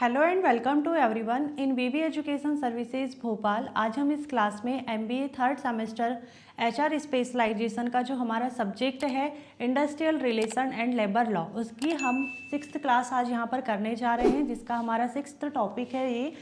Hello and welcome to everyone in VV Education Services Bhopal. आज हम इस क्लास में MBA third semester HR specialisation का जो हमारा सब्जेक्ट है industrial relation and labour law, उसकी हम 6th क्लास आज यहाँ पर करने जा रहे हैं, जिसका हमारा 6th टॉपिक है ये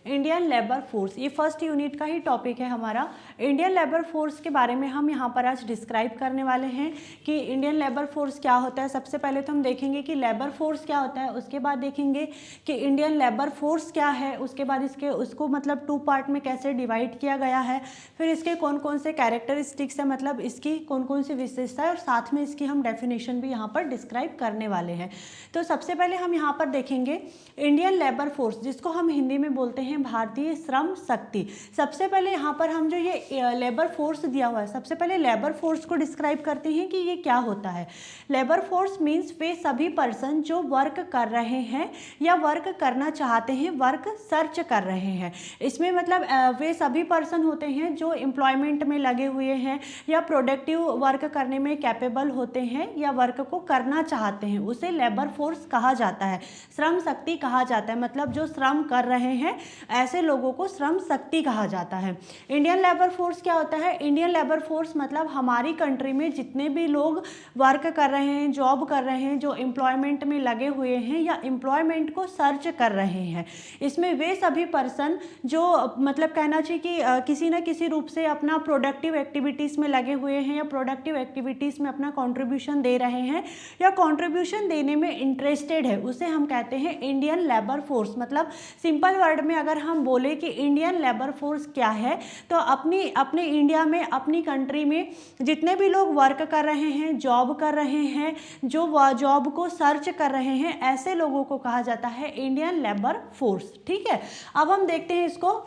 इंडियन लेबर फोर्स। ये फर्स्ट यूनिट का ही टॉपिक है हमारा। इंडियन लेबर फोर्स के बारे में हम यहाँ पर आज डिस्क्राइब करने वाले हैं कि इंडियन लेबर फोर्स क्या होता है। सबसे पहले तो हम देखेंगे कि लेबर फोर्स क्या होता है, उसके बाद देखेंगे कि इंडियन लेबर फोर्स क्या है, उसके बाद उसको मतलब 2 पार्ट में कैसे डिवाइड किया गया है, फिर इसके कौन कौन से कैरेक्टरिस्टिक्स है, मतलब इसकी कौन कौन सी विशेषता है, और साथ में इसकी हम डेफिनेशन भी यहाँ पर डिस्क्राइब करने वाले हैं। तो सबसे पहले हम यहाँ पर देखेंगे इंडियन लेबर फोर्स, जिसको हम हिंदी में बोलते हैं भारतीय श्रम शक्ति। सबसे पहले यहाँ पर हम जो ये लेबर फोर्स दिया हुआ है, सबसे पहले लेबर फोर्स को डिस्क्राइब करते हैं कि ये क्या होता है। लेबर फोर्स मीन्स वे सभी पर्सन जो वर्क कर रहे हैं या वर्क करना चाहते हैं, वर्क सर्च कर रहे हैं। इसमें मतलब वे सभी पर्सन होते हैं जो एम्प्लॉयमेंट में लगे हुए हैं या प्रोडक्टिव वर्क करने में कैपेबल होते हैं या वर्क को करना चाहते हैं, उसे लेबर फोर्स कहा जाता है, श्रम शक्ति कहा जाता है। मतलब जो श्रम कर रहे हैं ऐसे लोगों को श्रम शक्ति कहा जाता है। इंडियन लेबर फोर्स क्या होता है? इंडियन लेबर फोर्स मतलब हमारी कंट्री में जितने भी लोग वर्क कर रहे हैं, जॉब कर रहे हैं, जो एम्प्लॉयमेंट में लगे हुए हैं या एम्प्लॉयमेंट को सर्च कर रहे हैं, इसमें वे सभी पर्सन जो मतलब कहना चाहिए कि किसी न किसी रूप से अपना प्रोडक्टिव एक्टिविटीज़ में लगे हुए हैं या प्रोडक्टिव एक्टिविटीज़ में अपना कॉन्ट्रीब्यूशन दे रहे हैं या कॉन्ट्रीब्यूशन देने में इंटरेस्टेड है, उसे हम कहते हैं इंडियन लेबर फोर्स। मतलब सिंपल वर्ड में अगर हम बोले कि इंडियन लेबर फोर्स क्या है, तो अपने इंडिया में, अपनी कंट्री में जितने भी लोग वर्क कर रहे हैं, जॉब कर रहे हैं, जो जॉब को सर्च कर रहे हैं, ऐसे लोगों को कहा जाता है इंडियन लेबर फोर्स। ठीक है, अब हम देखते हैं इसको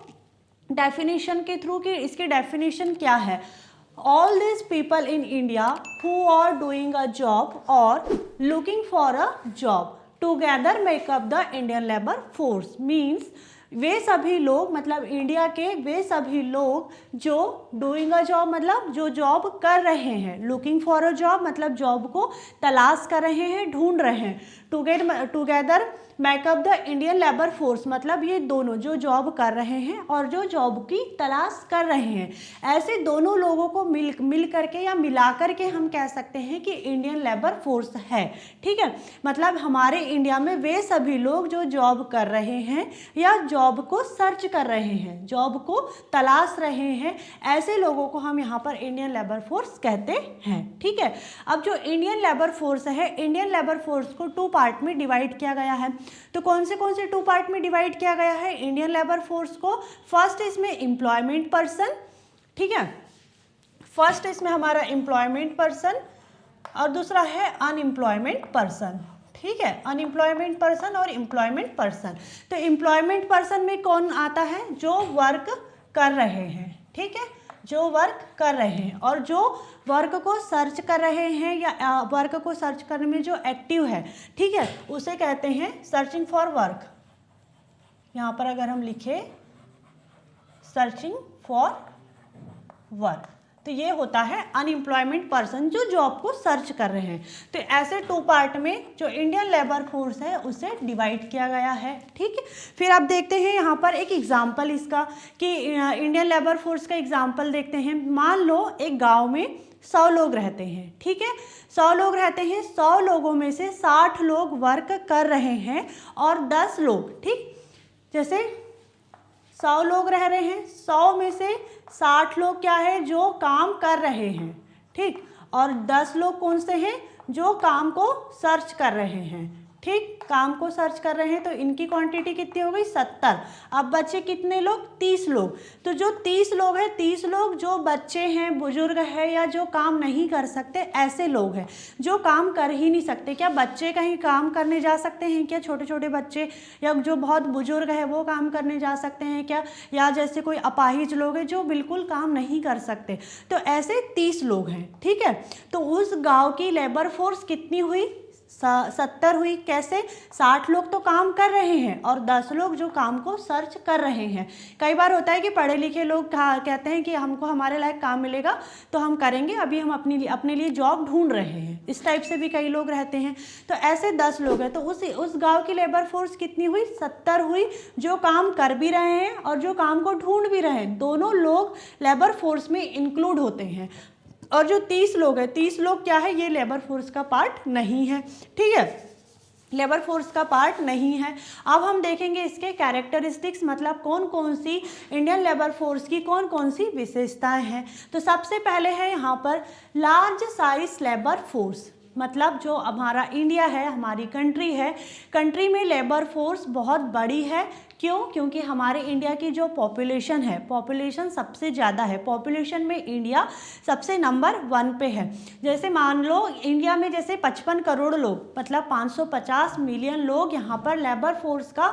डेफिनेशन के थ्रू कि इसकी डेफिनेशन क्या है। All these people in India who are doing a job or looking for a job together make up the Indian labor force। Means वे सभी लोग, मतलब इंडिया के वे सभी लोग जो डूइंग अ जॉब मतलब जो जॉब कर रहे हैं, लुकिंग फॉर अ जॉब मतलब जॉब को तलाश कर रहे हैं, ढूंढ रहे हैं, together makeup the Indian labour force मतलब ये दोनों जो जॉब कर रहे हैं और जो जॉब की तलाश कर रहे हैं, ऐसे दोनों लोगों को मिल करके या मिला करके हम कह सकते हैं कि इंडियन लेबर फोर्स है। ठीक है, मतलब हमारे इंडिया में वे सभी लोग जो जॉब कर रहे हैं या जॉब को सर्च कर रहे हैं, जॉब को तलाश रहे हैं, ऐसे लोगों को हम यहाँ पर इंडियन लेबर फोर्स कहते हैं। ठीक है, अब जो इंडियन लेबर फोर्स है, इंडियन लेबर फोर्स को 2 पार्ट में डिवाइड किया गया है। तो कौन से 2 पार्ट में डिवाइड किया गया है इंडियन लेबर फोर्स को? फर्स्ट इसमें एम्प्लॉयमेंट पर्सन, ठीक है, फर्स्ट इसमें हमारा एम्प्लॉयमेंट पर्सन और दूसरा है अनएम्प्लॉयमेंट पर्सन। ठीक है, अनएम्प्लॉयमेंट पर्सन और एम्प्लॉयमेंट पर्सन। तो एम्प्लॉयमेंट पर्सन में कौन आता है? जो वर्क कर रहे हैं, ठीक है, जो वर्क कर रहे हैं और जो वर्क को सर्च कर रहे हैं या वर्क को सर्च करने में जो एक्टिव है, ठीक है, उसे कहते हैं सर्चिंग फॉर वर्क। यहाँ पर अगर हम लिखे सर्चिंग फॉर वर्क, तो ये होता है अनएम्प्लॉयमेंट पर्सन जो जॉब को सर्च कर रहे हैं। तो ऐसे 2 पार्ट में जो इंडियन लेबर फोर्स है उसे डिवाइड किया गया है। ठीक है, फिर आप देखते हैं यहाँ पर एक एग्जांपल इसका कि इंडियन लेबर फोर्स का एग्जांपल देखते हैं। मान लो एक गांव में 100 लोग रहते हैं, ठीक है, 100 लोग रहते हैं, 100 लोगों में से 60 लोग वर्क कर रहे हैं और 10 लोग, ठीक, जैसे 100 लोग रह रहे हैं, 100 में से 60 लोग क्या है? जो काम कर रहे हैं, ठीक, और 10 लोग कौन से हैं? जो काम को सर्च कर रहे हैं, ठीक, काम को सर्च कर रहे हैं। तो इनकी क्वांटिटी कितनी हो गई? 70। अब बच्चे कितने लोग? 30 लोग। तो जो 30 लोग हैं, 30 लोग जो बच्चे हैं, बुजुर्ग है या जो काम नहीं कर सकते, ऐसे लोग हैं जो काम कर ही नहीं सकते। क्या बच्चे कहीं काम करने जा सकते हैं क्या? छोटे छोटे बच्चे या जो बहुत बुजुर्ग है वो काम करने जा सकते हैं क्या? या जैसे कोई अपाहिज लोग हैं जो बिल्कुल काम नहीं कर सकते, तो ऐसे 30 लोग हैं। ठीक है, तो उस गाँव की लेबर फोर्स कितनी हुई? 70 हुई। कैसे? 60 लोग तो काम कर रहे हैं और 10 लोग जो काम को सर्च कर रहे हैं। कई बार होता है कि पढ़े लिखे लोग कहते हैं कि हमको हमारे लायक काम मिलेगा तो हम करेंगे, अभी हम अपने लिए जॉब ढूंढ रहे हैं, इस टाइप से भी कई लोग रहते हैं। तो ऐसे 10 लोग हैं, तो उस गांव की लेबर फोर्स कितनी हुई? 70 हुई, जो काम कर भी रहे हैं और जो काम को ढूंढ भी रहे हैं, दोनों लोग लेबर फोर्स में इंक्लूड होते हैं। और जो 30 लोग हैं, 30 लोग क्या है? ये लेबर फोर्स का पार्ट नहीं है। ठीक है, लेबर फोर्स का पार्ट नहीं है। अब हम देखेंगे इसके कैरेक्टरिस्टिक्स, मतलब कौन कौन सी इंडियन लेबर फोर्स की कौन कौन सी विशेषताएं हैं। तो सबसे पहले है यहाँ पर लार्ज साइज लेबर फोर्स, मतलब जो हमारा इंडिया है, हमारी कंट्री है, कंट्री में लेबर फोर्स बहुत बड़ी है। क्यों? क्योंकि हमारे इंडिया की जो पॉपुलेशन है, पॉपुलेशन सबसे ज़्यादा है, पॉपुलेशन में इंडिया सबसे नंबर 1 पे है। जैसे मान लो इंडिया में जैसे 55 करोड़ लोग, मतलब 550 मिलियन लोग यहाँ पर लेबर फोर्स का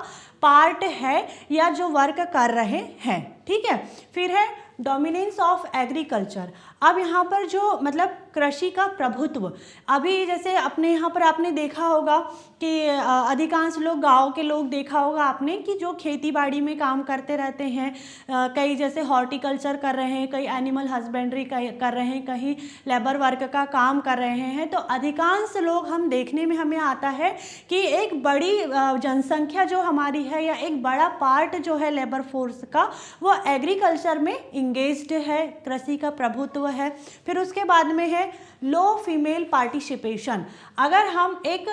पार्ट है या जो वर्क कर रहे हैं। ठीक है, फिर है डोमिनेंस ऑफ एग्रीकल्चर। अब यहाँ पर जो मतलब कृषि का प्रभुत्व, अभी जैसे अपने यहाँ पर आपने देखा होगा कि अधिकांश लोग, गांव के लोग देखा होगा आपने कि जो खेती बाड़ी में काम करते रहते हैं, कई जैसे हॉर्टिकल्चर कर रहे हैं, कई एनिमल हस्बेंड्री कर रहे हैं, कहीं लेबर वर्क का काम कर रहे हैं। तो अधिकांश लोग हम देखने में हमें आता है कि एक बड़ी जनसंख्या जो हमारी है या एक बड़ा पार्ट जो है लेबर फोर्स का, वो एग्रीकल्चर में इंगेज्ड है, कृषि का प्रभुत्व है। फिर उसके बाद में है लो फीमेल पार्टिसिपेशन। अगर हम एक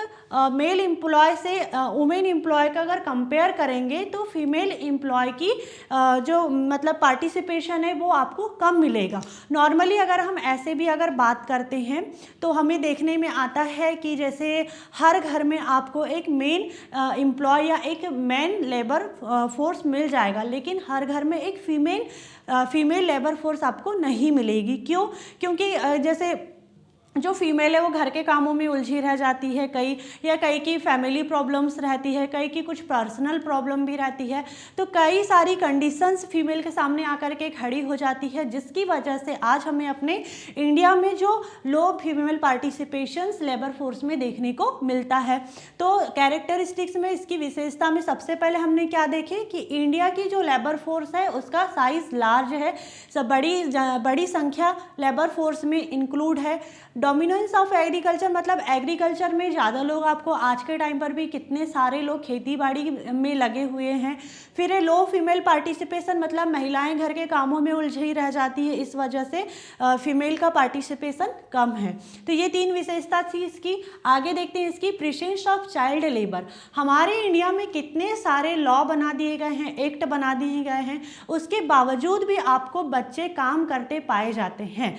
मेल एम्प्लॉय से वुमेन एम्प्लॉय का अगर कंपेयर करेंगे तो फीमेल एम्प्लॉय की जो मतलब पार्टिसिपेशन है वो आपको कम मिलेगा। नॉर्मली अगर हम ऐसे भी अगर बात करते हैं तो हमें देखने में आता है कि जैसे हर घर में आपको एक मेन एम्प्लॉय या एक मैन लेबर फोर्स मिल जाएगा, लेकिन हर घर में एक फीमेल लेबर फोर्स आपको नहीं मिलेगी। क्यों? क्योंकि जैसे जो फीमेल है वो घर के कामों में उलझी रह जाती है, कई की फैमिली प्रॉब्लम्स रहती है, कई की कुछ पर्सनल प्रॉब्लम भी रहती है। तो कई सारी कंडीशंस फीमेल के सामने आकर के खड़ी हो जाती है, जिसकी वजह से आज हमें अपने इंडिया में जो लो फीमेल पार्टिसिपेशंस लेबर फोर्स में देखने को मिलता है। तो कैरेक्टरिस्टिक्स में इसकी विशेषता में सबसे पहले हमने क्या देखे कि इंडिया की जो लेबर फोर्स है उसका साइज लार्ज है, बड़ी संख्या लेबर फोर्स में इंक्लूड है। डोमिनेंस ऑफ एग्रीकल्चर, मतलब एग्रीकल्चर में ज़्यादा लोग, आपको आज के टाइम पर भी कितने सारे लोग खेती बाड़ी में लगे हुए हैं। फिर है लो फीमेल पार्टिसिपेशन, मतलब महिलाएं घर के कामों में उलझी रह जाती है, इस वजह से फीमेल का पार्टिसिपेशन कम है। तो ये 3 विशेषता थी इसकी। आगे देखते हैं इसकी प्रेजेंस ऑफ चाइल्ड लेबर। हमारे इंडिया में कितने सारे लॉ बना दिए गए हैं, एक्ट बना दिए गए हैं, उसके बावजूद भी आपको बच्चे काम करते पाए जाते हैं।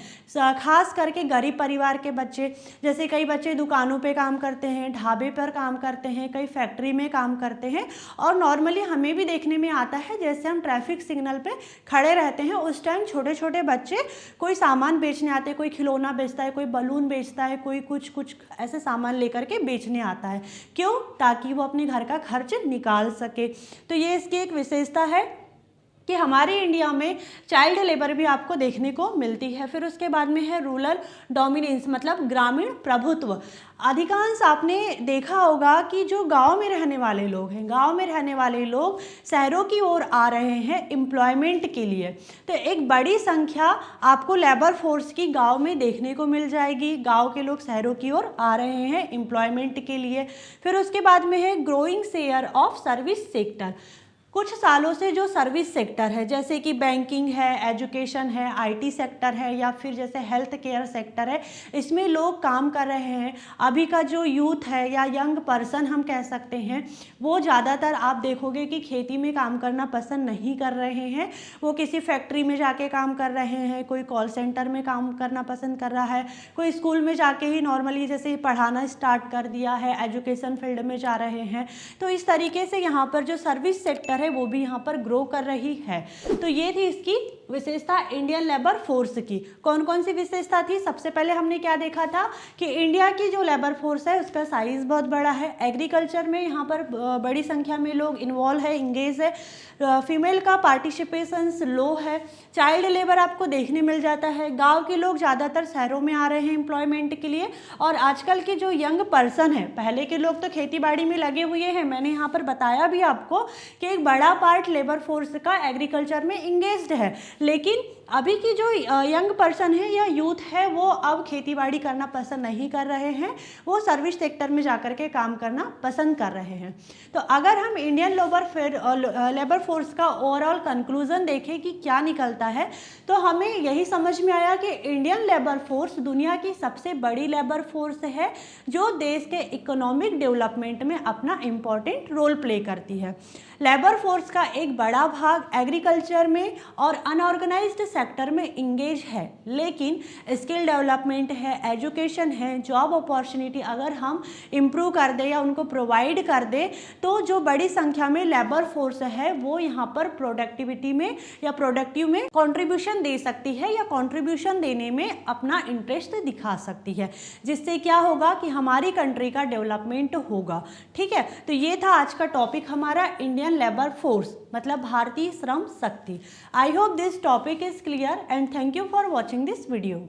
खास करके गरीब परिवार के बच्चे, जैसे कई बच्चे दुकानों पे काम करते हैं, ढाबे पर काम करते हैं, कई फैक्ट्री में काम करते हैं। और नॉर्मली हमें भी देखने में आता है जैसे हम ट्रैफिक सिग्नल पे खड़े रहते हैं, उस टाइम छोटे छोटे बच्चे कोई सामान बेचने आते हैं, कोई खिलौना बेचता है, कोई बलून बेचता है, कोई कुछ ऐसे सामान लेकर के बेचने आता है। क्यों? ताकि वो अपने घर का खर्च निकाल सके। तो ये इसकी एक विशेषता है कि हमारे इंडिया में चाइल्ड लेबर भी आपको देखने को मिलती है। फिर उसके बाद में है रूरल डोमिनेंस, मतलब ग्रामीण प्रभुत्व। अधिकांश आपने देखा होगा कि जो गांव में रहने वाले लोग हैं, गांव में रहने वाले लोग शहरों की ओर आ रहे हैं एम्प्लॉयमेंट के लिए। तो एक बड़ी संख्या आपको लेबर फोर्स की गांव में देखने को मिल जाएगी, गांव के लोग शहरों की ओर आ रहे हैं एम्प्लॉयमेंट के लिए। फिर उसके बाद में है growing share of service sector. कुछ सालों से जो सर्विस सेक्टर है, जैसे कि बैंकिंग है, एजुकेशन है, आईटी सेक्टर है, या फिर जैसे हेल्थ केयर सेक्टर है, इसमें लोग काम कर रहे हैं। अभी का जो यूथ है या यंग पर्सन हम कह सकते हैं, वो ज़्यादातर आप देखोगे कि खेती में काम करना पसंद नहीं कर रहे हैं, वो किसी फैक्ट्री में जाके काम कर रहे हैं, कोई कॉल सेंटर में काम करना पसंद कर रहा है, कोई स्कूल में जाके ही नॉर्मली जैसे पढ़ाना स्टार्ट कर दिया है, एजुकेशन फील्ड में जा रहे हैं। तो इस तरीके से यहाँ पर जो सर्विस सेक्टर है वो भी यहाँ पर ग्रो कर रही है। तो ये थी इसकी विशेषता इंडियन लेबर फोर्स की। कौन कौन सी विशेषता थी? सबसे पहले हमने क्या देखा था कि इंडिया की जो लेबर फोर्स है उसका साइज बहुत बड़ा है, एग्रीकल्चर में यहाँ पर बड़ी संख्या में लोग इन्वॉल्व है, इंगेज है, फीमेल का पार्टिसिपेशन लो है, चाइल्ड लेबर आपको देखने मिल जाता है, गांव के लोग ज़्यादातर शहरों में आ रहे हैं एम्प्लॉयमेंट के लिए, और आजकल के जो यंग पर्सन है, पहले के लोग तो खेती बाड़ी में लगे हुए हैं, मैंने यहाँ पर बताया भी आपको कि एक बड़ा पार्ट लेबर फोर्स का एग्रीकल्चर में इंगेज्ड है, लेकिन अभी की जो यंग पर्सन है या यूथ है वो अब खेती बाड़ी करना पसंद नहीं कर रहे हैं, वो सर्विस सेक्टर में जाकर के काम करना पसंद कर रहे हैं। तो अगर हम इंडियन लेबर फोर्स का ओवरऑल कंक्लूजन देखें कि क्या निकलता है, तो हमें यही समझ में आया कि इंडियन लेबर फोर्स दुनिया की सबसे बड़ी लेबर फोर्स है जो देश के इकोनॉमिक डेवलपमेंट में अपना इम्पॉर्टेंट रोल प्ले करती है। लेबर फोर्स का एक बड़ा भाग एग्रीकल्चर में और अनऑर्गेनाइज्ड सेक्टर में इंगेज है, लेकिन स्किल डेवलपमेंट है, एजुकेशन है, जॉब अपॉर्चुनिटी अगर हम इम्प्रूव कर दें या उनको प्रोवाइड कर दें तो जो बड़ी संख्या में लेबर फोर्स है वो यहाँ पर प्रोडक्टिविटी में या प्रोडक्टिव में कंट्रीब्यूशन दे सकती है या कंट्रीब्यूशन देने में अपना इंटरेस्ट दिखा सकती है, जिससे क्या होगा कि हमारी कंट्री का डेवलपमेंट होगा। ठीक है, तो ये था आज का टॉपिक हमारा इंडियन लेबर फोर्स मतलब भारतीय Shram Shakti. I hope this topic is clear and thank you for watching this video.